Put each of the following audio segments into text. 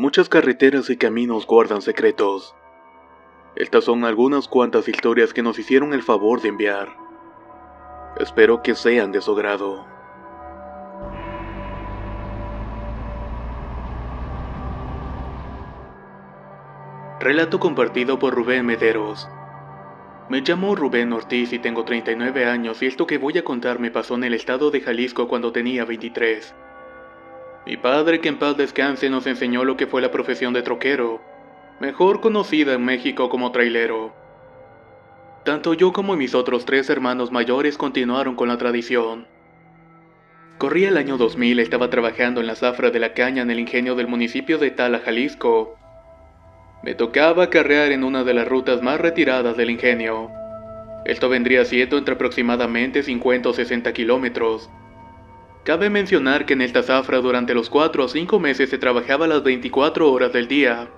Muchas carreteras y caminos guardan secretos. Estas son algunas cuantas historias que nos hicieron el favor de enviar. Espero que sean de su agrado. Relato compartido por Rubén Mederos. Me llamo Rubén Ortiz y tengo 39 años y esto que voy a contar me pasó en el estado de Jalisco cuando tenía 23. Mi padre, que en paz descanse, nos enseñó lo que fue la profesión de troquero, mejor conocida en México como trailero. Tanto yo como mis otros 3 hermanos mayores continuaron con la tradición. Corría el año 2000, estaba trabajando en la zafra de la caña en el ingenio del municipio de Tala, Jalisco. Me tocaba acarrear en una de las rutas más retiradas del ingenio. Esto vendría siendo entre aproximadamente 50 o 60 kilómetros. Cabe mencionar que en esta zafra durante los 4 o 5 meses se trabajaba las 24 horas del día.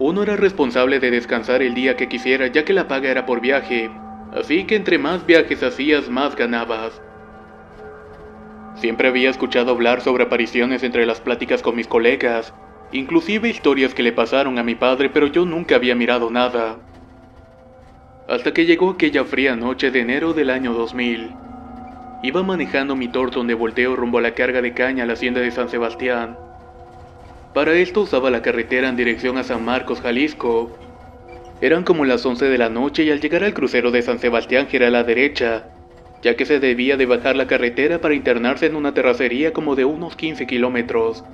Uno era responsable de descansar el día que quisiera, ya que la paga era por viaje, así que entre más viajes hacías, más ganabas. Siempre había escuchado hablar sobre apariciones entre las pláticas con mis colegas, inclusive historias que le pasaron a mi padre, pero yo nunca había mirado nada. Hasta que llegó aquella fría noche de enero del año 2000. Iba manejando mi Thornton de volteo rumbo a la carga de caña a la hacienda de San Sebastián. Para esto usaba la carretera en dirección a San Marcos, Jalisco. Eran como las 11 de la noche y al llegar al crucero de San Sebastián giré a la derecha, ya que se debía de bajar la carretera para internarse en una terracería como de unos 15 kilómetros,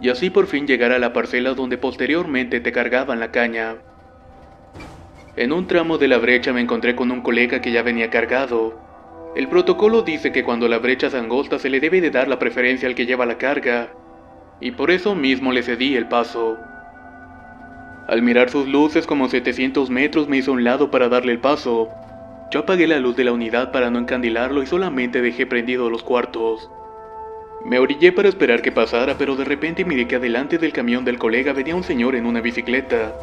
y así por fin llegar a la parcela donde posteriormente te cargaban la caña. En un tramo de la brecha me encontré con un colega que ya venía cargado. El protocolo dice que cuando la brecha es angosta se le debe de dar la preferencia al que lleva la carga, y por eso mismo le cedí el paso. Al mirar sus luces como 700 metros me hizo a un lado para darle el paso. Yo apagué la luz de la unidad para no encandilarlo y solamente dejé prendidos los cuartos. Me orillé para esperar que pasara, pero de repente miré que adelante del camión del colega venía un señor en una bicicleta.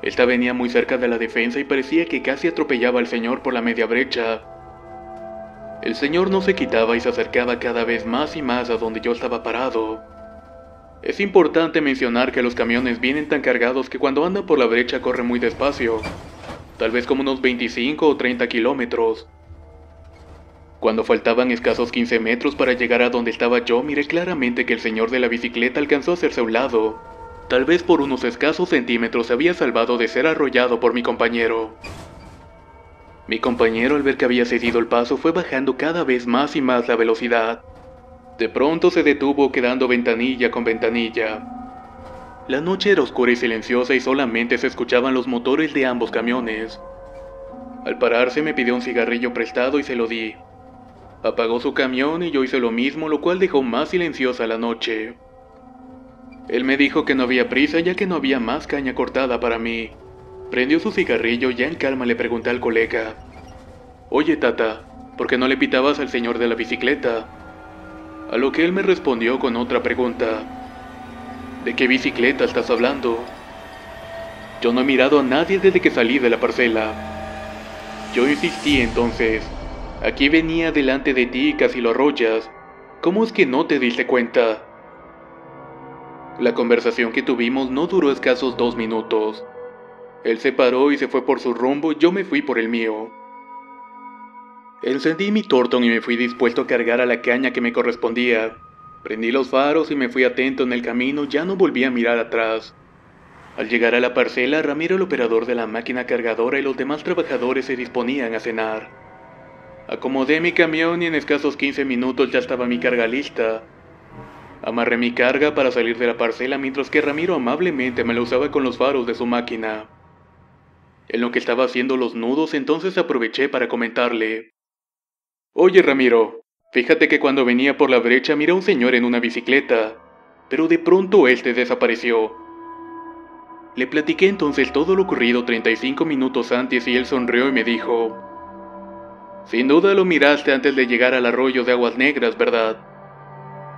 Esta venía muy cerca de la defensa y parecía que casi atropellaba al señor por la media brecha. El señor no se quitaba y se acercaba cada vez más y más a donde yo estaba parado. Es importante mencionar que los camiones vienen tan cargados que cuando andan por la brecha corren muy despacio, tal vez como unos 25 o 30 kilómetros. Cuando faltaban escasos 15 metros para llegar a donde estaba yo, miré claramente que el señor de la bicicleta alcanzó a hacerse a un lado. Tal vez por unos escasos centímetros se había salvado de ser arrollado por mi compañero. Mi compañero, al ver que había cedido el paso, fue bajando cada vez más y más la velocidad. De pronto se detuvo quedando ventanilla con ventanilla. La noche era oscura y silenciosa y solamente se escuchaban los motores de ambos camiones. Al pararse me pidió un cigarrillo prestado y se lo di. Apagó su camión y yo hice lo mismo, lo cual dejó más silenciosa la noche. Él me dijo que no había prisa ya que no había más caña cortada para mí. Prendió su cigarrillo y ya en calma le pregunté al colega: «Oye, Tata, ¿por qué no le pitabas al señor de la bicicleta?». A lo que él me respondió con otra pregunta: «¿De qué bicicleta estás hablando?». Yo no he mirado a nadie desde que salí de la parcela. Yo insistí entonces: «Aquí venía delante de ti y casi lo arrollas. ¿Cómo es que no te diste cuenta?». La conversación que tuvimos no duró escasos 2 minutos. Él se paró y se fue por su rumbo y yo me fui por el mío. Encendí mi Thornton y me fui dispuesto a cargar a la caña que me correspondía. Prendí los faros y me fui atento en el camino, ya no volví a mirar atrás. Al llegar a la parcela, Ramiro, el operador de la máquina cargadora, y los demás trabajadores se disponían a cenar. Acomodé mi camión y en escasos 15 minutos ya estaba mi carga lista. Amarré mi carga para salir de la parcela mientras que Ramiro amablemente me la usaba con los faros de su máquina. En lo que estaba haciendo los nudos, entonces aproveché para comentarle: «Oye, Ramiro, fíjate que cuando venía por la brecha miré a un señor en una bicicleta, pero de pronto este desapareció». Le platiqué entonces todo lo ocurrido 35 minutos antes y él sonrió y me dijo: «Sin duda lo miraste antes de llegar al arroyo de Aguas Negras, ¿verdad?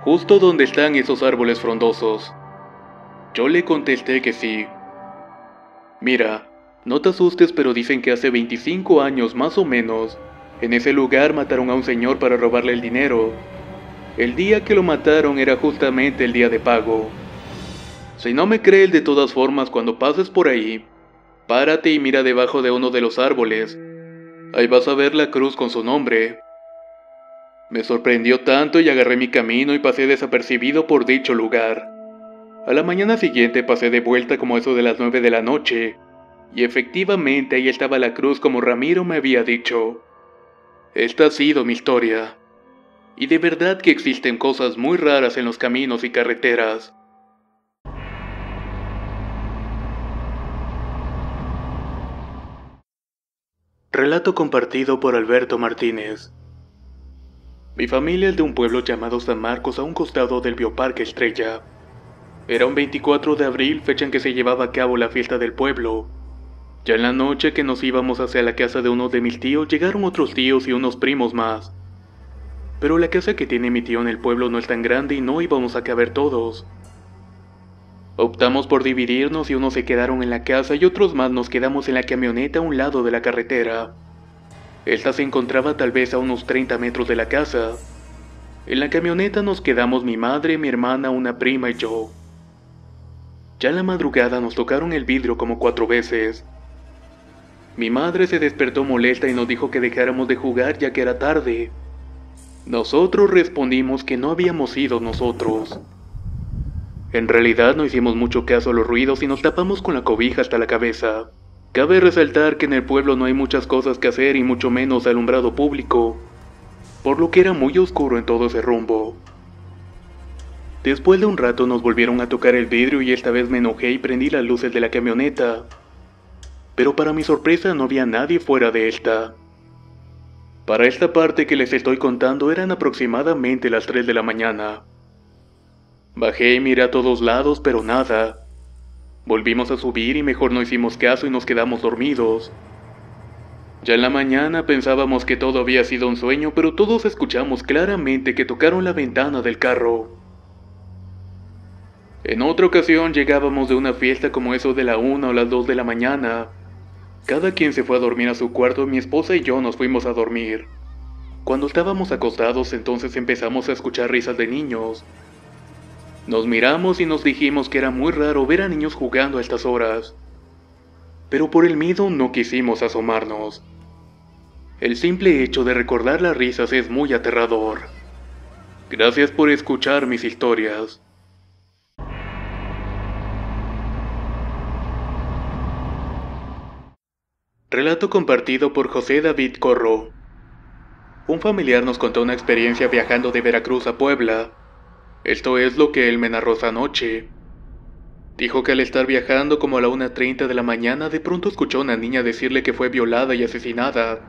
Justo donde están esos árboles frondosos». Yo le contesté que sí. «Mira, no te asustes, pero dicen que hace 25 años más o menos, en ese lugar mataron a un señor para robarle el dinero. El día que lo mataron era justamente el día de pago». Si no me crees, de todas formas, cuando pases por ahí, párate y mira debajo de uno de los árboles. Ahí vas a ver la cruz con su nombre. Me sorprendió tanto y agarré mi camino y pasé desapercibido por dicho lugar. A la mañana siguiente pasé de vuelta como eso de las 9 de la noche, y efectivamente ahí estaba la cruz como Ramiro me había dicho. Esta ha sido mi historia. Y de verdad que existen cosas muy raras en los caminos y carreteras. Relato compartido por Alberto Martínez. Mi familia es de un pueblo llamado San Marcos, a un costado del Bioparque Estrella. Era un 24 de abril, fecha en que se llevaba a cabo la fiesta del pueblo. Ya en la noche que nos íbamos hacia la casa de uno de mis tíos, llegaron otros tíos y unos primos más. Pero la casa que tiene mi tío en el pueblo no es tan grande y no íbamos a caber todos. Optamos por dividirnos y unos se quedaron en la casa y otros más nos quedamos en la camioneta a un lado de la carretera. Esta se encontraba tal vez a unos 30 metros de la casa. En la camioneta nos quedamos mi madre, mi hermana, una prima y yo. Ya en la madrugada nos tocaron el vidrio como 4 veces. Mi madre se despertó molesta y nos dijo que dejáramos de jugar ya que era tarde. Nosotros respondimos que no habíamos sido nosotros. En realidad no hicimos mucho caso a los ruidos y nos tapamos con la cobija hasta la cabeza. Cabe resaltar que en el pueblo no hay muchas cosas que hacer y mucho menos alumbrado público, por lo que era muy oscuro en todo ese rumbo. Después de un rato nos volvieron a tocar el vidrio y esta vez me enojé y prendí las luces de la camioneta. Pero para mi sorpresa no había nadie fuera de esta. Para esta parte que les estoy contando eran aproximadamente las 3 de la mañana. Bajé y miré a todos lados, pero nada. Volvimos a subir y mejor no hicimos caso y nos quedamos dormidos. Ya en la mañana pensábamos que todo había sido un sueño, pero todos escuchamos claramente que tocaron la ventana del carro. En otra ocasión llegábamos de una fiesta como eso de la 1 o las 2 de la mañana. Cada quien se fue a dormir a su cuarto y mi esposa y yo nos fuimos a dormir. Cuando estábamos acostados entonces empezamos a escuchar risas de niños. Nos miramos y nos dijimos que era muy raro ver a niños jugando a estas horas. Pero por el miedo no quisimos asomarnos. El simple hecho de recordar las risas es muy aterrador. Gracias por escuchar mis historias. Relato compartido por José David Corro. Un familiar nos contó una experiencia viajando de Veracruz a Puebla. Esto es lo que él me narró esa noche. Dijo que al estar viajando como a la 1:30 de la mañana de pronto escuchó a una niña decirle que fue violada y asesinada,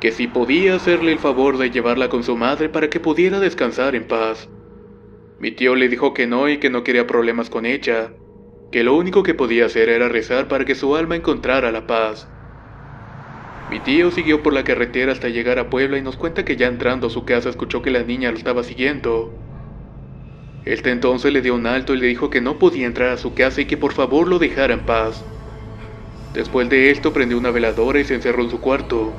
que si podía hacerle el favor de llevarla con su madre para que pudiera descansar en paz. Mi tío le dijo que no y que no quería problemas con ella, que lo único que podía hacer era rezar para que su alma encontrara la paz. Mi tío siguió por la carretera hasta llegar a Puebla y nos cuenta que ya entrando a su casa escuchó que la niña lo estaba siguiendo. Este entonces le dio un alto y le dijo que no podía entrar a su casa y que por favor lo dejara en paz. Después de esto prendió una veladora y se encerró en su cuarto.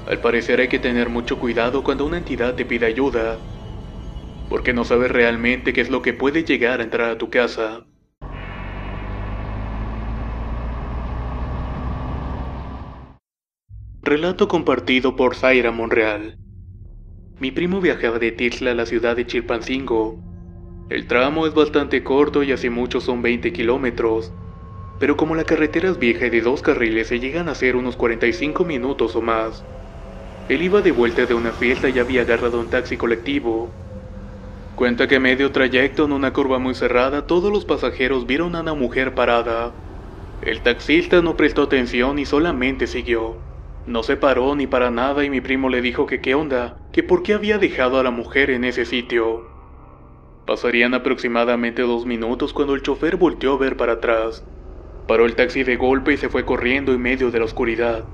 Al parecer hay que tener mucho cuidado cuando una entidad te pide ayuda, porque no sabes realmente qué es lo que puede llegar a entrar a tu casa. Relato compartido por Zaira Monreal. Mi primo viajaba de Tixla a la ciudad de Chilpancingo. El tramo es bastante corto y hace mucho son 20 kilómetros, pero como la carretera es vieja y de 2 carriles se llegan a hacer unos 45 minutos o más. Él iba de vuelta de una fiesta y había agarrado un taxi colectivo. Cuenta que medio trayecto en una curva muy cerrada todos los pasajeros vieron a una mujer parada. El taxista no prestó atención y solamente siguió. No se paró ni para nada y mi primo le dijo que qué onda, que por qué había dejado a la mujer en ese sitio. Pasarían aproximadamente 2 minutos cuando el chofer volteó a ver para atrás. Paró el taxi de golpe y se fue corriendo en medio de la oscuridad.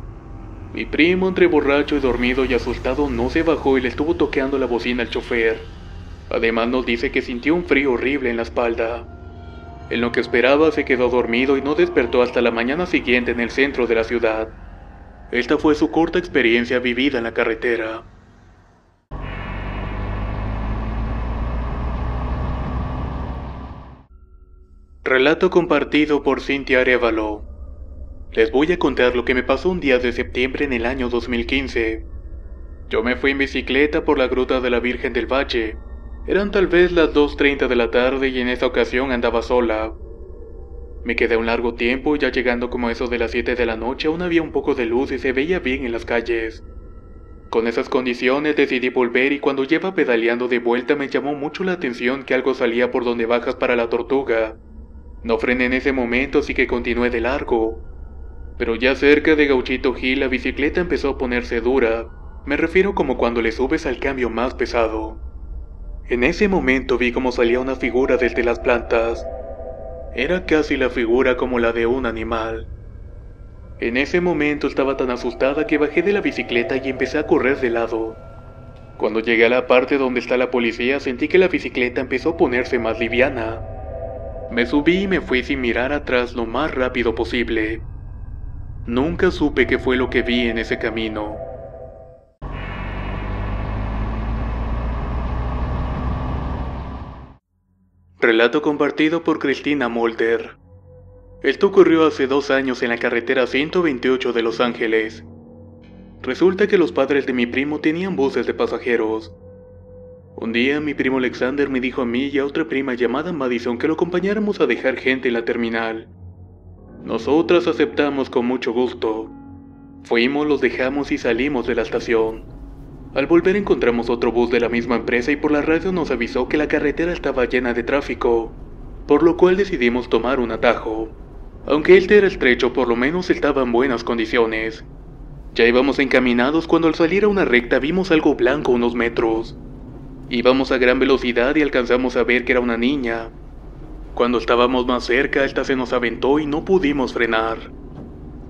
Mi primo, entre borracho y dormido y asustado, no se bajó y le estuvo toqueando la bocina al chofer. Además nos dice que sintió un frío horrible en la espalda. En lo que esperaba se quedó dormido y no despertó hasta la mañana siguiente en el centro de la ciudad. Esta fue su corta experiencia vivida en la carretera. Relato compartido por Cintia Arévalo. Les voy a contar lo que me pasó un día de septiembre en el año 2015. Yo me fui en bicicleta por la gruta de la Virgen del Valle. Eran tal vez las 2:30 de la tarde y en esa ocasión andaba sola. Me quedé un largo tiempo y ya llegando como eso de las 7 de la noche aún había un poco de luz y se veía bien en las calles. Con esas condiciones decidí volver y cuando lleva pedaleando de vuelta me llamó mucho la atención que algo salía por donde bajas para la Tortuga. No frené en ese momento así que continué de largo. Pero ya cerca de Gauchito Gil la bicicleta empezó a ponerse dura. Me refiero como cuando le subes al cambio más pesado. En ese momento vi cómo salía una figura desde las plantas. Era casi la figura como la de un animal. En ese momento estaba tan asustada que bajé de la bicicleta y empecé a correr de lado. Cuando llegué a la parte donde está la policía sentí que la bicicleta empezó a ponerse más liviana. Me subí y me fui sin mirar atrás lo más rápido posible. Nunca supe qué fue lo que vi en ese camino. Relato compartido por Cristina Molder. Esto ocurrió hace 2 años en la carretera 128 de Los Ángeles. Resulta que los padres de mi primo tenían buses de pasajeros. Un día mi primo Alexander me dijo a mí y a otra prima llamada Madison que lo acompañáramos a dejar gente en la terminal. Nosotras aceptamos con mucho gusto. Fuimos, los dejamos y salimos de la estación. Al volver encontramos otro bus de la misma empresa y por la radio nos avisó que la carretera estaba llena de tráfico, por lo cual decidimos tomar un atajo. Aunque este era estrecho, por lo menos estaba en buenas condiciones. Ya íbamos encaminados cuando al salir a una recta vimos algo blanco a unos metros. Íbamos a gran velocidad y alcanzamos a ver que era una niña. Cuando estábamos más cerca, esta se nos aventó y no pudimos frenar.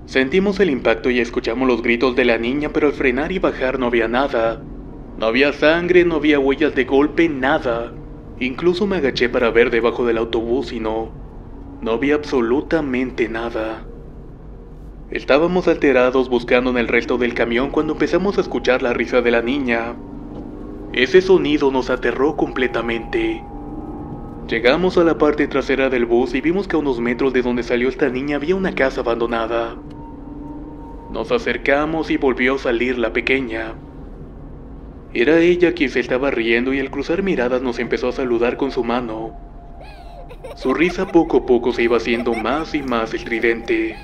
Sentimos el impacto y escuchamos los gritos de la niña, pero al frenar y bajar no había nada. No había sangre, no había huellas de golpe, nada. Incluso me agaché para ver debajo del autobús y no había absolutamente nada. Estábamos alterados buscando en el resto del camión cuando empezamos a escuchar la risa de la niña. Ese sonido nos aterró completamente. Llegamos a la parte trasera del bus y vimos que a unos metros de donde salió esta niña había una casa abandonada. Nos acercamos y volvió a salir la pequeña. Era ella quien se estaba riendo y al cruzar miradas nos empezó a saludar con su mano. Su risa poco a poco se iba haciendo más y más estridente.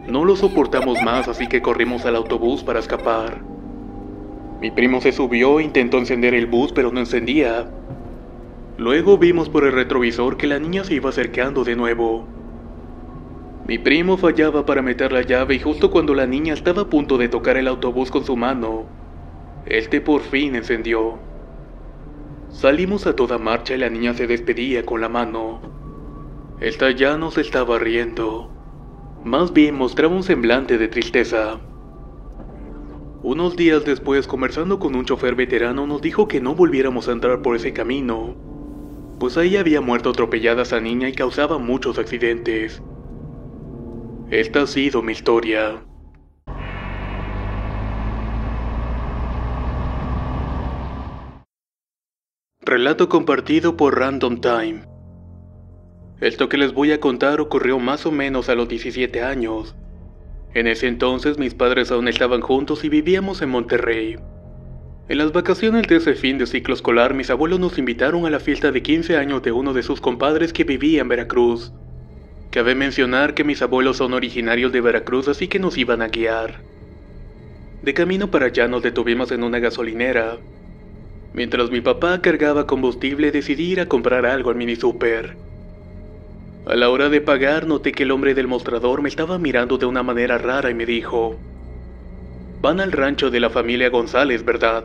No lo soportamos más, así que corrimos al autobús para escapar. Mi primo se subió e intentó encender el bus, pero no encendía. Luego vimos por el retrovisor que la niña se iba acercando de nuevo. Mi primo fallaba para meter la llave y justo cuando la niña estaba a punto de tocar el autobús con su mano, este por fin encendió. Salimos a toda marcha y la niña se despedía con la mano. Esta ya no se estaba riendo. Más bien mostraba un semblante de tristeza. Unos días después, conversando con un chofer veterano, nos dijo que no volviéramos a entrar por ese camino, pues ahí había muerto atropellada esa niña y causaba muchos accidentes. Esta ha sido mi historia. Relato compartido por Random Time. Esto que les voy a contar ocurrió más o menos a los 17 años. En ese entonces mis padres aún estaban juntos y vivíamos en Monterrey. En las vacaciones de ese fin de ciclo escolar, mis abuelos nos invitaron a la fiesta de 15 años de uno de sus compadres que vivía en Veracruz. Cabe mencionar que mis abuelos son originarios de Veracruz, así que nos iban a guiar. De camino para allá nos detuvimos en una gasolinera. Mientras mi papá cargaba combustible, decidí ir a comprar algo al mini super. A la hora de pagar, noté que el hombre del mostrador me estaba mirando de una manera rara y me dijo: «Van al rancho de la familia González, ¿verdad?».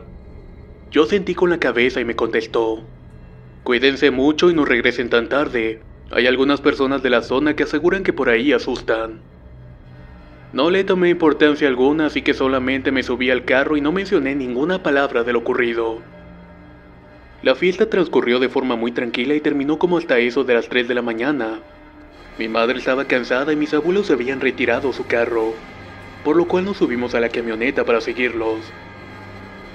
Yo sentí con la cabeza y me contestó: «Cuídense mucho y no regresen tan tarde. Hay algunas personas de la zona que aseguran que por ahí asustan». No le tomé importancia alguna, así que solamente me subí al carro y no mencioné ninguna palabra de lo ocurrido. La fiesta transcurrió de forma muy tranquila y terminó como hasta eso de las 3 de la mañana. Mi madre estaba cansada y mis abuelos se habían retirado a su carro, por lo cual nos subimos a la camioneta para seguirlos.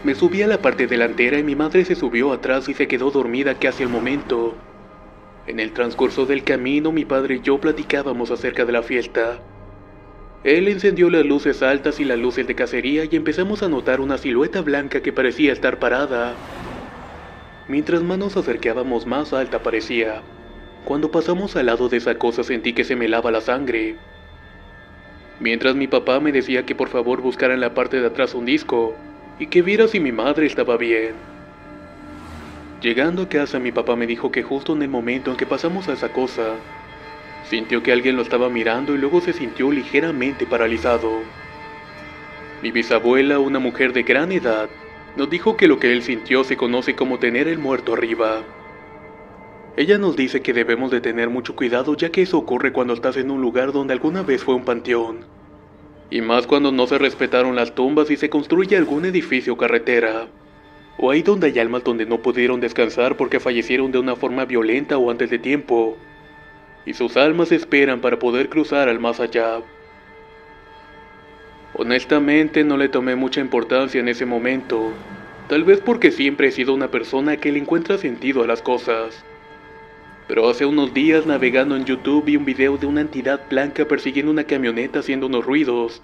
Me subí a la parte delantera y mi madre se subió atrás y se quedó dormida casi al momento. En el transcurso del camino, mi padre y yo platicábamos acerca de la fiesta. Él encendió las luces altas y las luces de cacería y empezamos a notar una silueta blanca que parecía estar parada. Mientras más nos acercábamos, más alta parecía. Cuando pasamos al lado de esa cosa sentí que se me helaba la sangre. Mientras mi papá me decía que por favor buscara en la parte de atrás un disco y que viera si mi madre estaba bien. Llegando a casa, mi papá me dijo que justo en el momento en que pasamos a esa cosa, sintió que alguien lo estaba mirando y luego se sintió ligeramente paralizado. Mi bisabuela, una mujer de gran edad, nos dijo que lo que él sintió se conoce como tener el muerto arriba. Ella nos dice que debemos de tener mucho cuidado ya que eso ocurre cuando estás en un lugar donde alguna vez fue un panteón. Y más cuando no se respetaron las tumbas y se construye algún edificio o carretera. O ahí donde hay almas donde no pudieron descansar porque fallecieron de una forma violenta o antes de tiempo. Y sus almas esperan para poder cruzar al más allá. Honestamente no le tomé mucha importancia en ese momento. Tal vez porque siempre he sido una persona que le encuentra sentido a las cosas. Pero hace unos días navegando en YouTube vi un video de una entidad blanca persiguiendo una camioneta haciendo unos ruidos.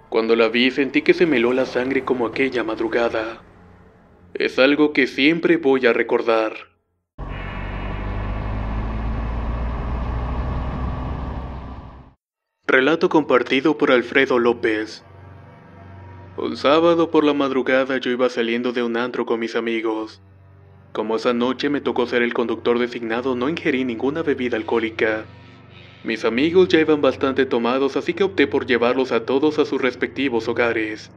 Cuando la vi sentí que se me heló la sangre como aquella madrugada. Es algo que siempre voy a recordar. Relato compartido por Alfredo López. Un sábado por la madrugada yo iba saliendo de un antro con mis amigos. Como esa noche me tocó ser el conductor designado, no ingerí ninguna bebida alcohólica. Mis amigos ya iban bastante tomados, así que opté por llevarlos a todos a sus respectivos hogares.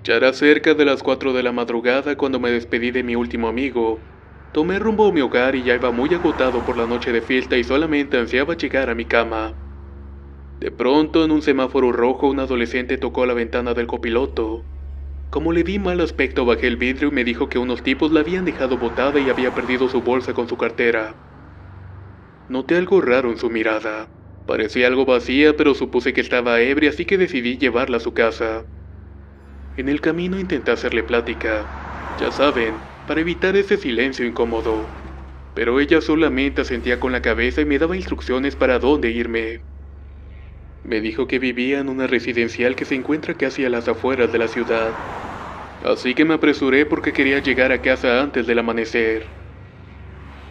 Ya era cerca de las 4 de la madrugada cuando me despedí de mi último amigo. Tomé rumbo a mi hogar y ya iba muy agotado por la noche de fiesta y solamente ansiaba llegar a mi cama. De pronto, en un semáforo rojo, un adolescente tocó la ventana del copiloto. Como le vi mal aspecto, bajé el vidrio y me dijo que unos tipos la habían dejado botada y había perdido su bolsa con su cartera. Noté algo raro en su mirada. Parecía algo vacía, pero supuse que estaba ebria, así que decidí llevarla a su casa. En el camino intenté hacerle plática, ya saben, para evitar ese silencio incómodo. Pero ella solamente asentía con la cabeza y me daba instrucciones para dónde irme. Me dijo que vivía en una residencial que se encuentra casi a las afueras de la ciudad. Así que me apresuré porque quería llegar a casa antes del amanecer.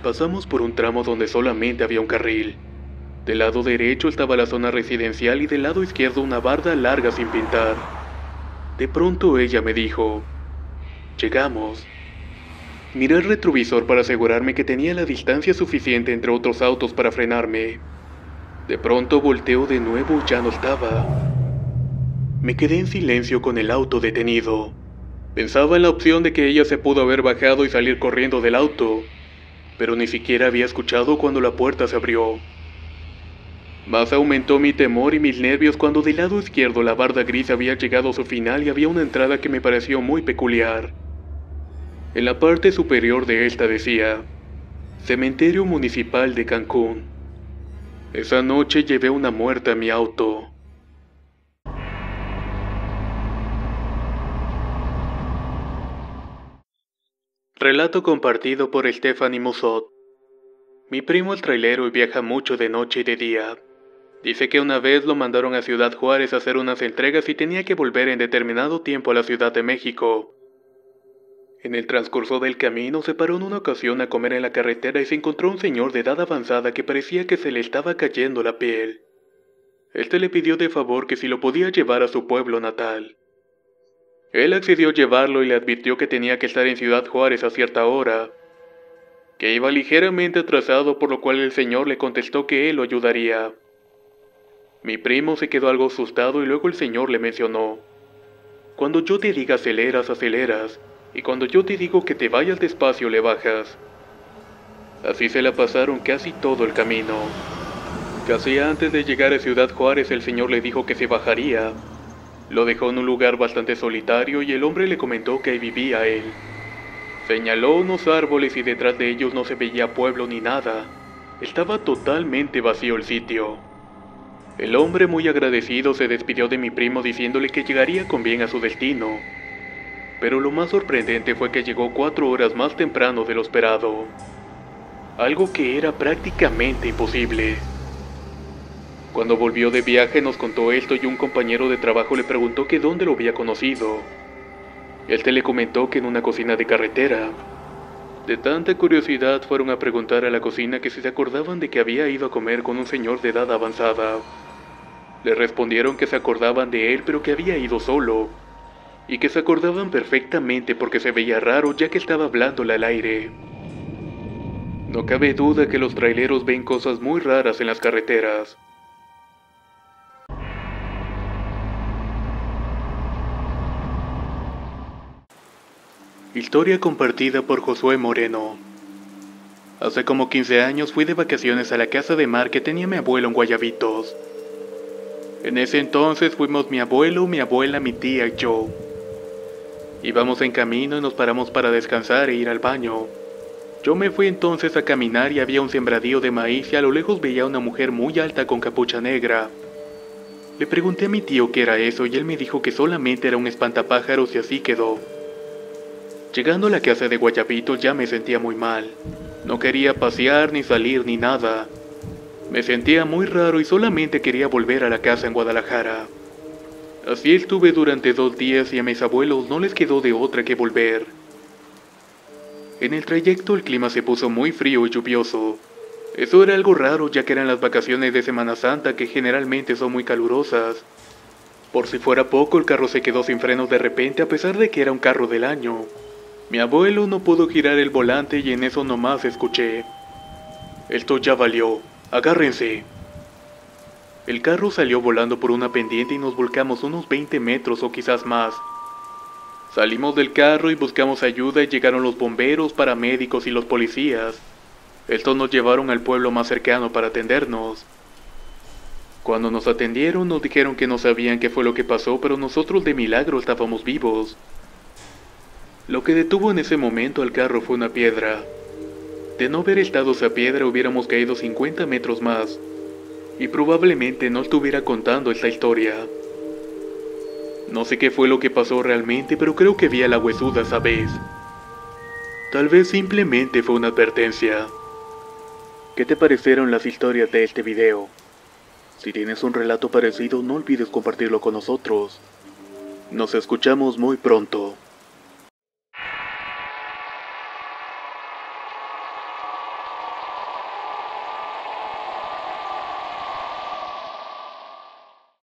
Pasamos por un tramo donde solamente había un carril. Del lado derecho estaba la zona residencial y del lado izquierdo una barda larga sin pintar. De pronto ella me dijo, «Llegamos». Miré el retrovisor para asegurarme que tenía la distancia suficiente entre otros autos para frenarme. De pronto volteo de nuevo y ya no estaba. Me quedé en silencio con el auto detenido. Pensaba en la opción de que ella se pudo haber bajado y salir corriendo del auto, pero ni siquiera había escuchado cuando la puerta se abrió. Más aumentó mi temor y mis nervios cuando del lado izquierdo la barda gris había llegado a su final y había una entrada que me pareció muy peculiar. En la parte superior de esta decía, Cementerio Municipal de Cancún. Esa noche llevé una muerta a mi auto. Relato compartido por Stephanie Musot. Mi primo es trailero y viaja mucho de noche y de día. Dice que una vez lo mandaron a Ciudad Juárez a hacer unas entregas y tenía que volver en determinado tiempo a la Ciudad de México. En el transcurso del camino se paró en una ocasión a comer en la carretera y se encontró un señor de edad avanzada que parecía que se le estaba cayendo la piel. Este le pidió de favor que si lo podía llevar a su pueblo natal. Él accedió a llevarlo y le advirtió que tenía que estar en Ciudad Juárez a cierta hora, que iba ligeramente atrasado, por lo cual el señor le contestó que él lo ayudaría. Mi primo se quedó algo asustado y luego el señor le mencionó, «Cuando yo te diga aceleras, aceleras, y cuando yo te digo que te vayas despacio, le bajas». Así se la pasaron casi todo el camino. Casi antes de llegar a Ciudad Juárez el señor le dijo que se bajaría. Lo dejó en un lugar bastante solitario y el hombre le comentó que ahí vivía él. Señaló unos árboles y detrás de ellos no se veía pueblo ni nada. Estaba totalmente vacío el sitio. El hombre, muy agradecido, se despidió de mi primo diciéndole que llegaría con bien a su destino. Pero lo más sorprendente fue que llegó 4 horas más temprano de lo esperado. algo que era prácticamente imposible. Cuando volvió de viaje nos contó esto y un compañero de trabajo le preguntó que dónde lo había conocido. Él le comentó que en una cocina de carretera. De tanta curiosidad fueron a preguntar a la cocina que si se acordaban de que había ido a comer con un señor de edad avanzada. Le respondieron que se acordaban de él pero que había ido solo, y que se acordaban perfectamente porque se veía raro ya que estaba hablándole al aire. No cabe duda que los traileros ven cosas muy raras en las carreteras. Historia compartida por Josué Moreno. Hace como 15 años fui de vacaciones a la casa de mar que tenía mi abuelo en Guayabitos. En ese entonces fuimos mi abuelo, mi abuela, mi tía y yo. Íbamos en camino y nos paramos para descansar e ir al baño. Yo me fui entonces a caminar y había un sembradío de maíz y a lo lejos veía a una mujer muy alta con capucha negra. Le pregunté a mi tío qué era eso y él me dijo que solamente era un espantapájaros y así quedó. Llegando a la casa de Guayabitos ya me sentía muy mal. No quería pasear ni salir ni nada. Me sentía muy raro y solamente quería volver a la casa en Guadalajara. Así estuve durante 2 días y a mis abuelos no les quedó de otra que volver. En el trayecto el clima se puso muy frío y lluvioso. Eso era algo raro ya que eran las vacaciones de Semana Santa que generalmente son muy calurosas. Por si fuera poco el carro se quedó sin frenos de repente a pesar de que era un carro del año. Mi abuelo no pudo girar el volante y en eso nomás escuché: "Esto ya valió, agárrense". El carro salió volando por una pendiente y nos volcamos unos 20 metros o quizás más. Salimos del carro y buscamos ayuda y llegaron los bomberos, paramédicos y los policías. Estos nos llevaron al pueblo más cercano para atendernos. Cuando nos atendieron nos dijeron que no sabían qué fue lo que pasó, pero nosotros de milagro estábamos vivos. Lo que detuvo en ese momento al carro fue una piedra. De no haber estado esa piedra hubiéramos caído 50 metros más, y probablemente no estuviera contando esta historia. No sé qué fue lo que pasó realmente, pero creo que vi a la huesuda esa vez. Tal vez simplemente fue una advertencia. ¿Qué te parecieron las historias de este video? Si tienes un relato parecido, no olvides compartirlo con nosotros. Nos escuchamos muy pronto.